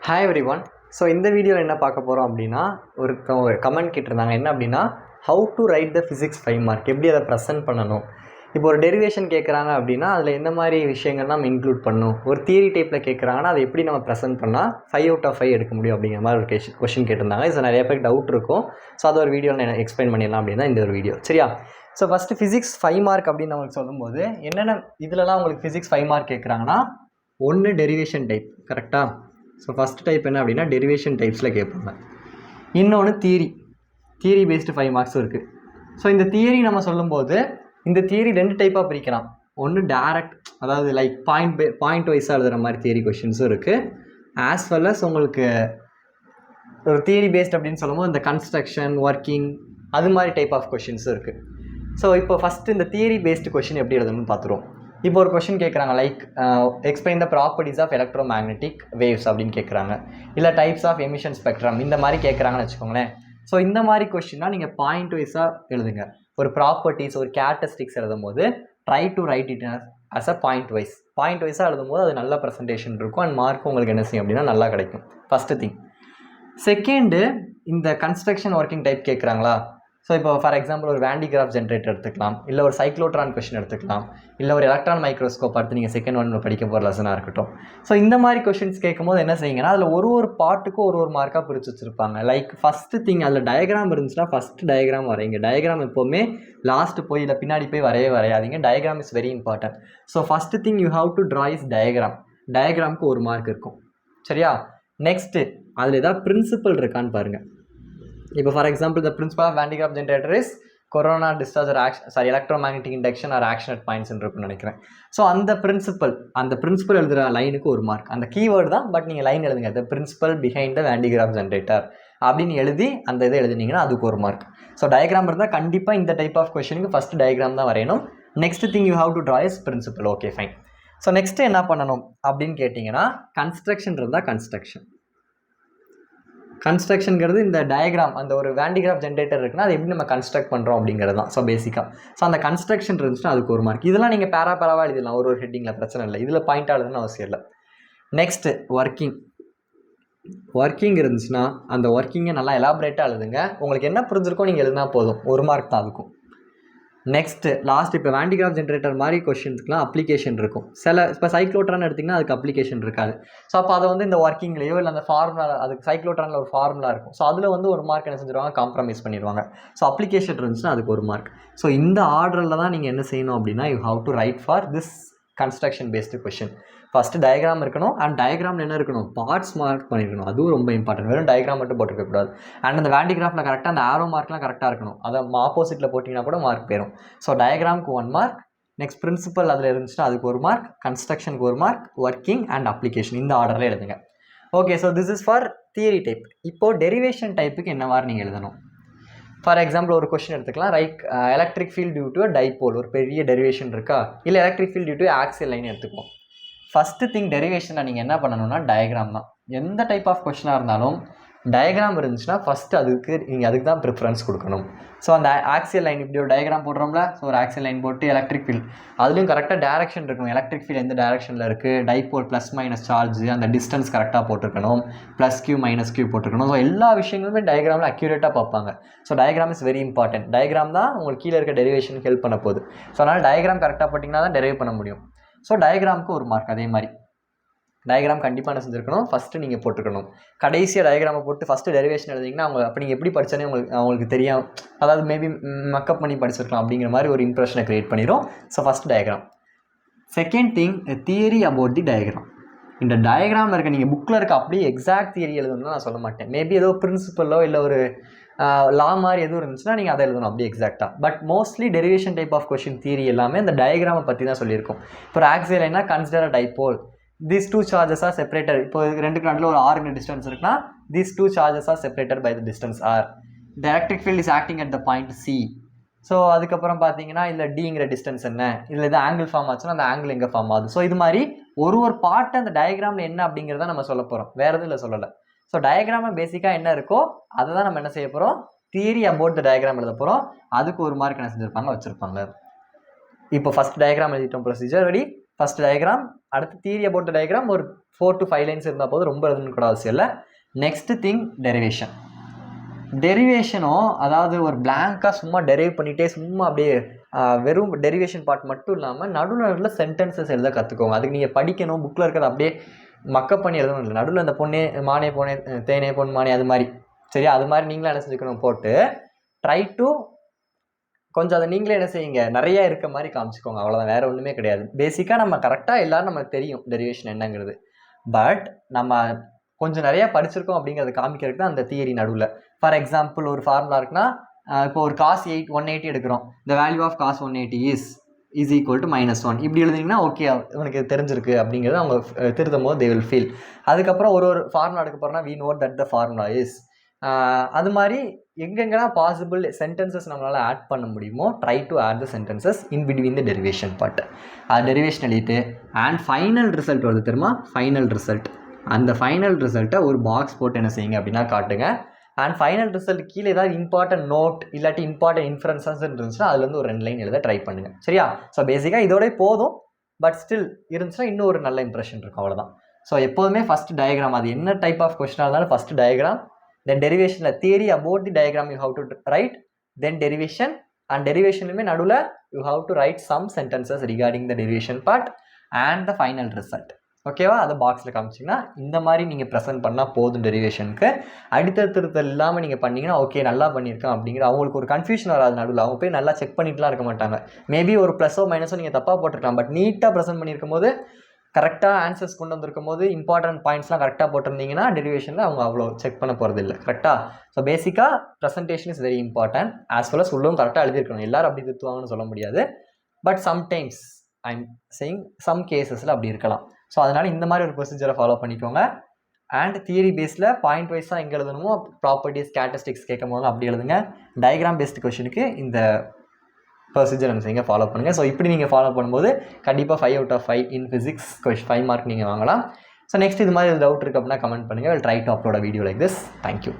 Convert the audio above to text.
Hi everyone. So இந்த வீடியோவில் என்ன பார்க்க போகிறோம் அப்படின்னா ஒரு கமெண்ட் கேட்டிருந்தாங்க. என்ன அப்படின்னா how to right the physics 5 mark, எப்படி அதை ப்ரெசென்ட் பண்ணணும். இப்போ ஒரு டெரிவேஷன் கேட்குறாங்க அப்படின்னா அதில் எந்த மாதிரி விஷயங்கள் நம்ம இன்க்ளூட் பண்ணணும். ஒரு தியரி டைப்பில் கேட்குறாங்கன்னா அதை எப்படி நம்ம ப்ரெசென்ட் பண்ணால் 5 out of 5 எடுக்க முடியும் அப்படிங்கிற மாதிரி ஒரு கொஷின் கேட்டிருந்தாங்க. ஸோ நிறைய பேருக்கு டவுட் இருக்கும். ஸோ அதை ஒரு வீடியோவில் நான் எக்ஸ்பிளைன் பண்ணிடலாம் அப்படின்னா இந்த ஒரு வீடியோ சரியா. ஸோ ஃபஸ்ட்டு ஃபிசிக்ஸ் 5 மார்க் அப்படின்னு நம்மளுக்கு சொல்லும்போது என்னென்ன இதிலலாம் உங்களுக்கு ஃபிசிக்ஸ் 5 மார்க் கேட்குறாங்கன்னா, ஒன்று டெரிவேஷன் டைப் கரெக்டாக. ஸோ ஃபஸ்ட் டைப் என்ன அப்படின்னா டெரிவேஷன் டைப்ஸில் கேட்பாங்க. இன்னொன்று தியரி பேஸ்டு 5 மார்க்ஸும் இருக்குது. ஸோ இந்த தியரி நம்ம சொல்லும்போது இந்த தியரி 2 டைப்பாக பிரிக்கலாம். ஒன்று டேரக்ட், அதாவது லைக் பாயிண்ட் வைஸாக எழுதுகிற மாதிரி தியரி கொஷின்ஸும் இருக்குது. ஆஸ் வெல் அஸ் உங்களுக்கு ஒரு தியரி பேஸ்ட் அப்படின்னு சொல்லும்போது இந்த கன்ஸ்ட்ரக்ஷன், ஒர்க்கிங் அது மாதிரி டைப் ஆஃப் கொஷின்ஸும் இருக்குது. ஸோ இப்போ ஃபஸ்ட்டு இந்த தியரி பேஸ்டு கொஷின் எப்படி எழுதணும்னு பார்த்துருவோம். இப்போ ஒரு கொஷின் கேட்குறாங்க, like explain the properties of electromagnetic waves அப்படின்னு கேட்குறாங்க. இல்லை டைப்ஸ் ஆஃப் எமிஷன் ஸ்பெக்ட்ரம் இந்த மாதிரி கேட்குறாங்கன்னு வச்சுக்கோங்களேன். ஸோ இந்த மாதிரி கொஷின்னா நீங்கள் பாயிண்ட் வைஸாக எழுதுங்க. ஒரு ப்ராப்பர்ட்டிஸ், ஒரு கேரக்டரிஸ்டிக்ஸ் எழுதும் போது try to write it as a point வைஸாக எழுதும் போது அது நல்ல ப்ரெசன்டேஷன் இருக்கும் அண்ட் மார்க் உங்களுக்கு என்ன செய்யும் அப்படின்னா நல்லா கிடைக்கும். First thing. செகண்டு, இந்த கன்ஸ்ட்ரக்ஷன் ஒர்க்கிங் டைப் கேட்குறாங்களா. ஸோ இப்போ ஃபார் எக்ஸாம்பிள் ஒரு வேண்டிகிராஃப் ஜென்ரேட்டர் எடுத்துக்கலாம், இல்லை ஒரு சைக்ளோட்ரான் கொஷின் எடுத்துக்கலாம், இல்லை ஒரு எலக்ட்ரான் மைக்ரோஸ்கோப் அடுத்து நீங்கள் செகண்ட் ஒன் படிக்க போகிற லெசனாக இருக்கட்டும். ஸோ இந்த மாதிரி கொஷின்ஸ் கேட்கும்போது என்ன செய்யுங்கன்னா அதில் ஒரு பார்ட்டுக்கும் ஒரு மார்க்காக பிரித்து வச்சுருப்பாங்க. லைக் ஃபஸ்ட்டு திங், அதில் டயக்ராம் இருந்துச்சுன்னா ஃபஸ்ட்டு டயக்ராம் வரைங்க. டயக்ராம் எப்போவுமே லாஸ்ட்டு போய் இல்லை பின்னாடி போய் வரையாதீங்க. Diagram is very important. So first thing you have to draw is diagram. டயக்ராமுக்கு 1 மார்க் இருக்கும் சரியா. நெக்ஸ்ட்டு அதில் ஏதாவது பிரின்சிபல் இருக்கான்னு பாருங்கள். இப்போ for example the principle of Van de Graaff generator is corona discharge or action electromagnetic induction or action at points இருக்குன்னு நினைக்கிறேன். ஸோ அந்த பிரின்சிபல் எழுதுகிற லைனுக்கு 1 மார்க். அந்த கீவேர்டு தான், பட் நீங்கள் லைன் எழுதுங்க. The principle behind the Van de Graaff generator அப்படின்னு எழுதி அந்த இதை எழுதினீங்கன்னா அதுக்கு 1 மார்க். ஸோ டயக்ராம் இருந்தால் கண்டிப்பாக இந்த டைப் ஆஃப் கொஷனுக்கு ஃபஸ்ட்டு டயக்ராம் தான் வரையணும். Next thing you have to draw is principle. Okay fine. So next என்ன பண்ணணும் அப்படின்னு கேட்டிங்கன்னா, கன்ஸ்ட்ரக்ஷன் இருந்தால் கன்ஸ்ட்ரக்ஷனுங்கிறது இந்த டயக்ராம், அந்த ஒரு வேண்டிகிராஃப் ஜென்ரேட்டர் இருக்குன்னா அது எப்படி நம்ம கன்ஸ்ட்ரக்ட் பண்ணுறோம் அப்படிங்கிறது தான். ஸோ பேசிக்காக ஸோ அந்த கன்ஸ்ட்ரக்ஷன் இருந்துச்சுன்னா அதுக்கு 1 மார்க். இதெல்லாம் நீங்கள் பேராவாக எழுதலாம், ஒரு ஹெட்டிங்கில் பிரச்சனை இல்லை. இதில் பாயிண்ட்டாக எழுதுன்னு அவசியம் இல்லை. நெக்ஸ்ட்டு ஒர்க்கிங் இருந்துச்சுன்னா அந்த ஒர்க்கிங்கை நல்லா எலாபரேட்டாக எழுதுங்க. உங்களுக்கு என்ன புரிஞ்சிருக்கோ நீங்கள் எழுதினா போதும், 1 மார்க் தான் அதுக்கும். நெக்ஸ்ட்டு லாஸ்ட், இப்போ வேண்டிகிராஃப் ஜென்ரேட்டர் மாதிரி கொஷின்ஸ்க்குலாம் அப்ளிகேஷன் இருக்கும். இப்போ சைக்ளோட்ரான் எடுத்திங்கன்னா அதுக்கு அப்ளிகேஷன் இருக்காது. ஸோ அப்போ அதை இந்த ஒர்க்கிங்லேயோ இல்லை அந்த ஃபார்முலா, அதுக்கு சைக்ளோட்ரானில் ஒரு ஃபார்முலா இருக்கும். ஸோ அதில் 1 மார்க் என்ன செஞ்சிருவாங்க, காம்ப்ரமைஸ் பண்ணிடுவாங்க. ஸோ அப்ளிகேஷன் இருந்துச்சுன்னா அதுக்கு 1 மார்க். ஸோ இந்த ஆர்டரில் தான் நீங்கள் என்ன செய்யணும் அப்படின்னா you have to right for this construction based question. First diagram இருக்கணும் அண்ட் டயக்ராமில் என்ன இருக்கணும், பார்ட்ஸ் மார்க் பண்ணியிருக்கணும். அதுவும் ரொம்ப இம்பார்ட்டன்ட். வெறும் டயக்ராம் மட்டும் போட்டுருக்கக்கூடாது. அண்ட் அந்த வேண்டிகிராஃபில் கரெக்டாக அந்த ஆரோ மார்க்லாம் கரெக்டாக இருக்கணும். அதை ஆப்போசிட்டில் போட்டிங்கன்னா கூட மார்க் போயிடும். ஸோ டயக்ராமுக்கு 1 மார்க், நெக்ஸ்ட் பிரின்சிபல் அதில் இருந்துச்சுன்னா அதுக்கு 1 மார்க், கன்ஸ்ட்ரக்ஷனுக்கு 1 மார்க், ஒர்க்கிங் அண்ட் அப்ளிகேஷன் இந்த ஆர்டரில் எழுதுங்க. Okay, so this is for theory type. இப்போது டெரிவேஷன் டைப்புக்கு என்னவாறு நீங்கள் எழுதணும். ஃபார் எக்ஸாம்பிள் ஒரு கொஸ்டின் எடுத்துக்கலாம், like electric field due to dipole, ஒரு பெரிய டெரிவேஷன் இருக்கா, இல்லை electric field due to axial line எடுத்துப்போம். ஃபஸ்ட்டு திங் டெரிவேஷனை நீங்கள் என்ன பண்ணணும்னா டயக்ராம் தான். எந்த டைப் ஆஃப் கொஸ்டினாக இருந்தாலும் டயக்ராம் இருந்துச்சுன்னா ஃபஸ்ட்டு அதுக்கு தான் ப்ரிஃபரன்ஸ் கொடுக்கணும். ஸோ அந்த ஆக்சியல் லைன் இப்படி ஒரு டயக்ராம் போடுறோம்ல, ஸோ ஒரு ஆக்சியல் லைன் போட்டு எலக்ட்ரிக் ஃபீல்ட் அதுலேயும் கரெக்டாக டேரக்ஷன் இருக்கணும். எலக்ட்ரிக் ஃபீல்ட் எந்த டேரக்ஷனில் இருக்குது, டைபோல் ப்ளஸ் மைனஸ் சார்ஜ், அந்த டிஸ்டன்ஸ் கரெக்டாக போட்டிருக்கணும், ப்ளஸ் கியூ மைனஸ் கியூ போட்டிருக்கணும். ஸோ எல்லா விஷயங்களுமே டயக்ராமில் அக்யூரேட்டாக பார்ப்பாங்க. So diagram is very important. Diagram தான் உங்களுக்கு கீழே இருக்க டெரிவேஷனுக்கு ஹெல்ப் பண்ண போகுது. ஸோ அதனால் டயக்ராம் கரெக்டாக போட்டிங்கன்னா தான் டெரைவ் பண்ண முடியும். ஸோ டயக்ராமுக்கு 1 மார்க். அதே மாதிரி டயக்ராம் கண்டிப்பாக என்ன செஞ்சுருக்கணும், ஃபஸ்ட்டு நீங்கள் போட்டுக்கணும். கடைசியாக டயக்ராமை போட்டு ஃபஸ்ட்டு டெரிவேஷன் எழுதிங்கன்னா அப்போ நீங்கள் எப்படி படித்தானே அவங்களுக்கு தெரியும். அதாவது மேபி மக்கப் பண்ணி படிச்சிருக்கலாம் அப்படிங்கிற மாதிரி ஒரு இம்ப்ரெஷனை க்ரியேட் பண்ணிடும். So first diagram. Second thing, theory about the diagram. இந்த டயக்ராமில் இருக்க நீங்கள் புக்கில் இருக்க அப்படியே எக்ஸாக்ட் தியரி எழுதணும்னு நான் சொல்ல மாட்டேன். மேபி ஏதோ பிரின்சிபலோ இல்லை ஒரு லா மாதிரி எதுவும் இருந்துச்சுன்னா நீங்கள் அதை எழுதணும் அப்படியே எக்ஸாக்டாக. But mostly derivation type of question theory எல்லாமே இந்த டயக்ராமை பற்றி தான் சொல்லியிருக்கோம். இப்போ ஒரு ஆக்சியல் லைன்னா consider a dipole, these 2 charges are separated. இப்போ ரெண்டுக்கு நடுவில் ஒரு r டிஸ்டன்ஸ் இருக்குன்னா these 2 charges are separated by the distance r. The electric field is acting at the point C. So அதுக்கப்புறம் பார்த்தீங்கன்னா இல்லை டிங்கிற டிஸ்டன்ஸ் என்ன, இல்லை இது ஆங்கிள் ஃபார்ம் ஆச்சுன்னா அந்த ஆங்கிள் எங்கே ஃபார்ம் ஆகுது. ஸோ இது மாதிரி ஒரு பார்ட் அந்த டயக்ராமில் என்ன அப்படிங்கிறத நம்ம சொல்ல போகிறோம், வேறு எதுவும் இல்லை சொல்லலை. ஸோ டயக்ராமில் பேசிக்காக என்ன இருக்கோ அதை தான் நம்ம என்ன செய்ய போகிறோம், தியரி அபவுட் த டயக்ராம் எழுத போகிறோம். அதுக்கு 1 மார்க் என்ன செஞ்சுருப்பாங்க, வச்சுருப்பாங்க. இப்போ ஃபஸ்ட் டயக்ராம் எழுதிட்டோம், ப்ரொசீஜர் ரெடி. ஃபஸ்ட் டயக்ராம், அடுத்து தியரி அபவுட் த டயக்ராம் ஒரு 4 to 5 லைன்ஸ் இருந்தால் போது, ரொம்ப எழுதணும் கூட அவசியம் இல்லை. Next thing derivation. டெரிவேஷனும் அதாவது ஒரு பிளாங்காக சும்மா டெரைவ் பண்ணிகிட்டே சும்மா அப்படியே வெறும் டெரிவேஷன் பார்ட் மட்டும் இல்லாமல் நடுவில் சென்டென்சஸ் எழுத கற்றுக்கோங்க. அதுக்கு நீங்கள் படிக்கணும், புக்கில் இருக்கிறது அப்படியே மக்கப் பண்ணி எழுதணும் இல்லை. நடுவில் அந்த பொண்ணே மானே போனே தேனே பொன் மானே அது மாதிரி, சரியா, அது மாதிரி நீங்களும் என்ன செஞ்சுக்கணும், போட்டு ட்ரை டு கொஞ்சம் அதை நீங்களே என்ன செய்யுங்க, நிறையா இருக்க மாதிரி காமிச்சிக்கோங்க. அவ்வளோதான், வேறு ஒன்றுமே கிடையாது. பேசிக்காக நம்ம கரெக்டாக எல்லோரும் நமக்கு தெரியும் டெரிவேஷன் என்னங்கிறது. பட் நம்ம கொஞ்சம் நிறையா படிச்சிருக்கோம் அப்படிங்கிறத காமிக்கிறதுக்கு தான் அந்த தியரி நடுவில். ஃபார் எக்ஸாம்பிள் ஒரு ஃபார்முலா இருக்குன்னா, இப்போ ஒரு காஸ் 180 எடுக்கிறோம். The value of cos 180 is equal to -1 இப்படி எழுதிங்கன்னா ஓகே இவனுக்கு தெரிஞ்சிருக்கு அப்படிங்கிறது அவங்க திருத்தும் போது தே வில் ஃபீல். அதுக்கப்புறம் ஒரு ஃபார்முலா எடுக்க போகிறோம்னா we know that the formula is. அது மாதிரி எங்கெங்கெல்லாம் பாசிபிள் சென்டென்சஸ் நம்மளால் ஆட் பண்ண முடியுமோ try to add the sentences in between the derivation part. அது டெரிவேஷன் எழுதிட்டு அண்ட் ஃபைனல் ரிசல்ட் வருது தெரியுமா, ஃபைனல் ரிசல்ட். அந்த ஃபைனல் ரிசல்ட்டை ஒரு பாக்ஸ் போட்டு என்ன செய்யுங்க அப்படின்னா காட்டுங்க. அண்ட் ஃபைனல் ரிசல்ட் கீழே ஏதாவது இம்பார்ட்டன்ட் நோட் இல்லாட்டி இம்பார்ட்டன்ட் இன்ஃபரன்சஸ் இருந்துச்சுன்னா அதுலேருந்து ஒரு 2 லைன் எழுத ட்ரை பண்ணுங்கள், சரியா. ஸோ பேசிக்காக இதோட போதும். பட் ஸ்டில் இருந்துச்சுன்னா இன்னும் ஒரு நல்ல இம்ப்ரெஷன் இருக்கும், அவ்வளோதான். ஸோ எப்போதுமே ஃபஸ்ட் டயக்ராம், அது என்ன டைப் ஆஃப் கொஸ்டினாக இருந்தாலும் ஃபஸ்ட் டயக்ராம், தென் டெரிவேஷனில் theory about the diagram you have to write, then derivation. And டெரிவேஷனுமே நடுவில் you have to write some sentences regarding the derivation part and the final result. ஓகேவா, அதை பாக்ஸில் காமிச்சிங்கன்னா இந்த மாதிரி நீங்கள் ப்ரெசென்ட் பண்ணால் போதும். டெரிவேஷனுக்கு அடுத்தடுத்தல் இல்லாமல் நீங்கள் பண்ணிங்கன்னா ஓகே நல்லா பண்ணியிருக்கேன் அப்படிங்கிற அவங்களுக்கு ஒரு கன்ஃபியூஷன் வராது. நடுவில் அவங்க போய் நல்லா செக் பண்ணிட்டுலாம் இருக்க மாட்டாங்க. மேபி ஒரு ப்ளஸோ மைனஸோ நீங்கள் தப்பாக போட்டிருக்கலாம், பட் நீட்டாக ப்ரெசென்ட் பண்ணியிருக்கும் போது, கரெக்டாக ஆன்சர்ஸ் கொண்டு வந்திருக்கும் போது, இம்பார்ட்டன்ட் பாயிண்ட்ஸ்லாம் கரெக்டாக போட்டிருந்தீங்கன்னா டெரிவேஷனில் அவங்க அவ்வளோ செக் பண்ண போகிறது இல்லை, கரெக்டாக. ஸோ பேசிக்காக presentation is very important. As well as உள்ளவும் கரெக்டாக எழுதியிருக்கணும். எல்லாரும் அப்படி திருத்துவாங்கன்னு சொல்ல முடியாது. But sometimes I'm saying some கேசஸில் அப்படி இருக்கலாம். ஸோ அதனால் இந்த மாதிரி ஒரு ப்ரொசீஜரை ஃபாலோ பண்ணிக்கோங்க. அண்ட் தியரி பேஸில் பாயிண்ட் வைஸாக எங்கே எழுதணுமோ, ப்ராப்பர்ட்டிஸ் ஸ்டாட்டிஸ்டிக்ஸ் கேட்கும் போது அப்படி எழுதுங்க. டயக்ராம் பேஸ்டு கொஷனுக்கு இந்த ப்ரொசீஜர் என்ன செய்யுங்க, ஃபாலோ பண்ணுங்கள். ஸோ இப்படி நீங்கள் ஃபாலோ பண்ணும்போது கண்டிப்பாக 5 out of 5 in physics 5 mark நீங்கள் வாங்கலாம். ஸோ நெக்ஸ்ட் இது மாதிரி டவுட் இருக்குது அப்படின்னா கமெண்ட் பண்ணுங்கள். Will try to upload a video like this. Thank you.